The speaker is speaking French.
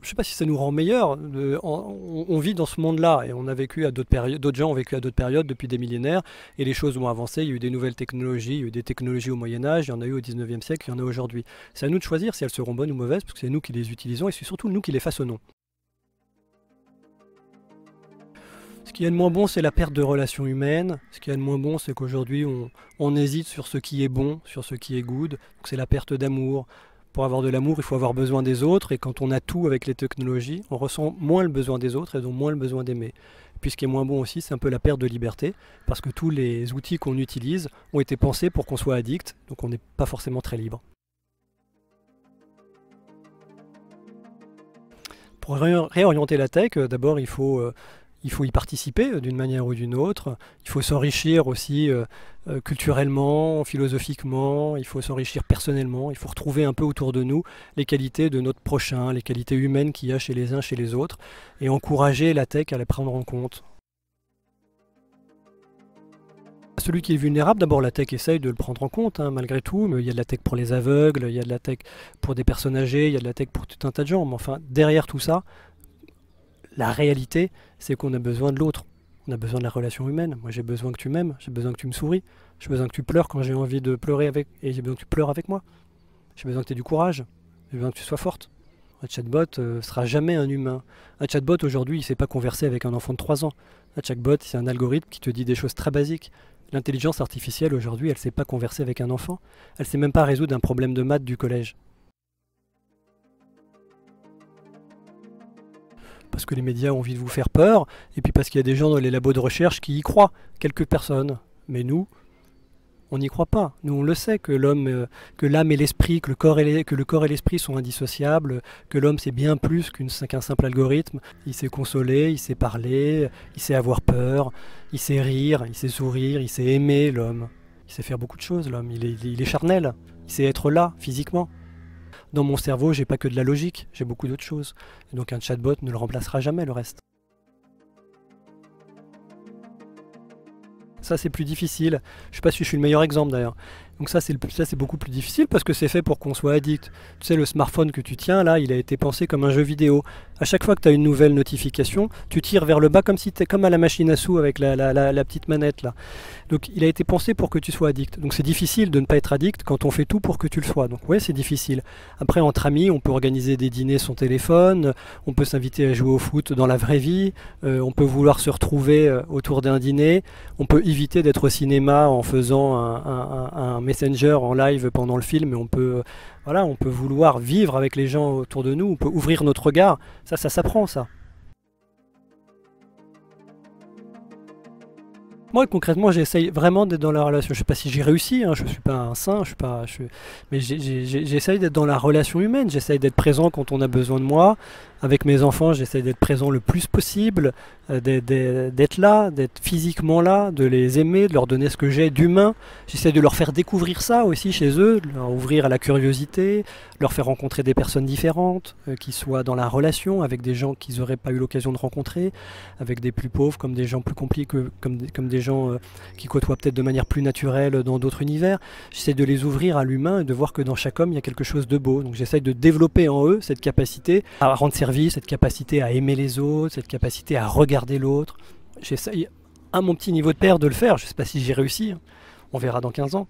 je ne sais pas si ça nous rend meilleurs. On vit dans ce monde-là et on a vécu à d'autres périodes, d'autres gens ont vécu à d'autres périodes depuis des millénaires et les choses ont avancé. Il y a eu des nouvelles technologies, il y a eu des technologies au Moyen-Âge, il y en a eu au 19e siècle, il y en a aujourd'hui. C'est à nous de choisir si elles seront bonnes ou mauvaises parce que c'est nous qui les utilisons et c'est surtout nous qui les façonnons. Ce qu'il y a de moins bon, c'est la perte de relations humaines. Ce qu'il y a de moins bon, c'est qu'aujourd'hui, on hésite sur ce qui est bon, sur ce qui est good. Donc c'est la perte d'amour. Pour avoir de l'amour, il faut avoir besoin des autres. Et quand on a tout avec les technologies, on ressent moins le besoin des autres et donc moins le besoin d'aimer. Puis ce qui est moins bon aussi, c'est un peu la perte de liberté. Parce que tous les outils qu'on utilise ont été pensés pour qu'on soit addict. Donc on n'est pas forcément très libre. Pour réorienter la tech, d'abord il faut y participer d'une manière ou d'une autre. Il faut s'enrichir aussi culturellement, philosophiquement. Il faut s'enrichir personnellement. Il faut retrouver un peu autour de nous les qualités de notre prochain, les qualités humaines qu'il y a chez les uns, chez les autres, et encourager la tech à les prendre en compte. Celui qui est vulnérable, d'abord la tech essaye de le prendre en compte, hein, malgré tout, mais il y a de la tech pour les aveugles, il y a de la tech pour des personnes âgées, il y a de la tech pour tout un tas de gens, mais enfin, derrière tout ça, la réalité, c'est qu'on a besoin de l'autre. On a besoin de la relation humaine. Moi, j'ai besoin que tu m'aimes, j'ai besoin que tu me souris, j'ai besoin que tu pleures quand j'ai envie de pleurer avec, et j'ai besoin que tu pleures avec moi. J'ai besoin que tu aies du courage, j'ai besoin que tu sois forte. Un chatbot sera jamais un humain. Un chatbot, aujourd'hui, il ne sait pas converser avec un enfant de 3 ans. Un chatbot, c'est un algorithme qui te dit des choses très basiques. L'intelligence artificielle, aujourd'hui, elle ne sait pas converser avec un enfant. Elle ne sait même pas résoudre un problème de maths du collège. Parce que les médias ont envie de vous faire peur, et puis parce qu'il y a des gens dans les labos de recherche qui y croient, quelques personnes. Mais nous, on n'y croit pas. Nous, on le sait que l'homme, que l'âme et l'esprit, que le corps et l'esprit sont indissociables, que l'homme c'est bien plus qu'un simple algorithme. Il sait consoler, il sait parler, il sait avoir peur, il sait rire, il sait sourire, il sait aimer l'homme. Il sait faire beaucoup de choses, l'homme. Il est charnel. Il sait être là, physiquement. Dans mon cerveau, j'ai pas que de la logique, j'ai beaucoup d'autres choses. Et donc un chatbot ne le remplacera jamais, le reste. Ça, c'est plus difficile. Je sais pas si je suis le meilleur exemple d'ailleurs. Donc ça, c'est beaucoup plus difficile parce que c'est fait pour qu'on soit addict. Tu sais, le smartphone que tu tiens là, il a été pensé comme un jeu vidéo. À chaque fois que tu as une nouvelle notification, tu tires vers le bas comme si tu es comme à la machine à sous avec la petite manette là. Donc il a été pensé pour que tu sois addict. Donc c'est difficile de ne pas être addict quand on fait tout pour que tu le sois. Donc ouais, c'est difficile. Après, entre amis, on peut organiser des dîners sur téléphone, on peut s'inviter à jouer au foot dans la vraie vie, on peut vouloir se retrouver autour d'un dîner, on peut éviter d'être au cinéma en faisant un Messenger en live pendant le film, et on peut vouloir vivre avec les gens autour de nous, on peut ouvrir notre regard, ça s'apprend ça. Moi concrètement j'essaye vraiment d'être dans la relation, je sais pas si j'ai réussi, hein, je suis pas un saint, mais j'essaye d'être dans la relation humaine, j'essaye d'être présent quand on a besoin de moi. Avec mes enfants, j'essaie d'être présent le plus possible, d'être là, d'être physiquement là, de les aimer, de leur donner ce que j'ai d'humain. J'essaie de leur faire découvrir ça aussi chez eux, de leur ouvrir à la curiosité, leur faire rencontrer des personnes différentes, qui soient dans la relation avec des gens qu'ils n'auraient pas eu l'occasion de rencontrer, avec des plus pauvres, comme des gens plus compliqués, comme des gens qui côtoient peut-être de manière plus naturelle dans d'autres univers. J'essaie de les ouvrir à l'humain et de voir que dans chaque homme, il y a quelque chose de beau. Donc j'essaie de développer en eux cette capacité à rendre service, cette capacité à aimer les autres, cette capacité à regarder l'autre. J'essaye à mon petit niveau de père de le faire, je ne sais pas si j'ai réussi, on verra dans 15 ans.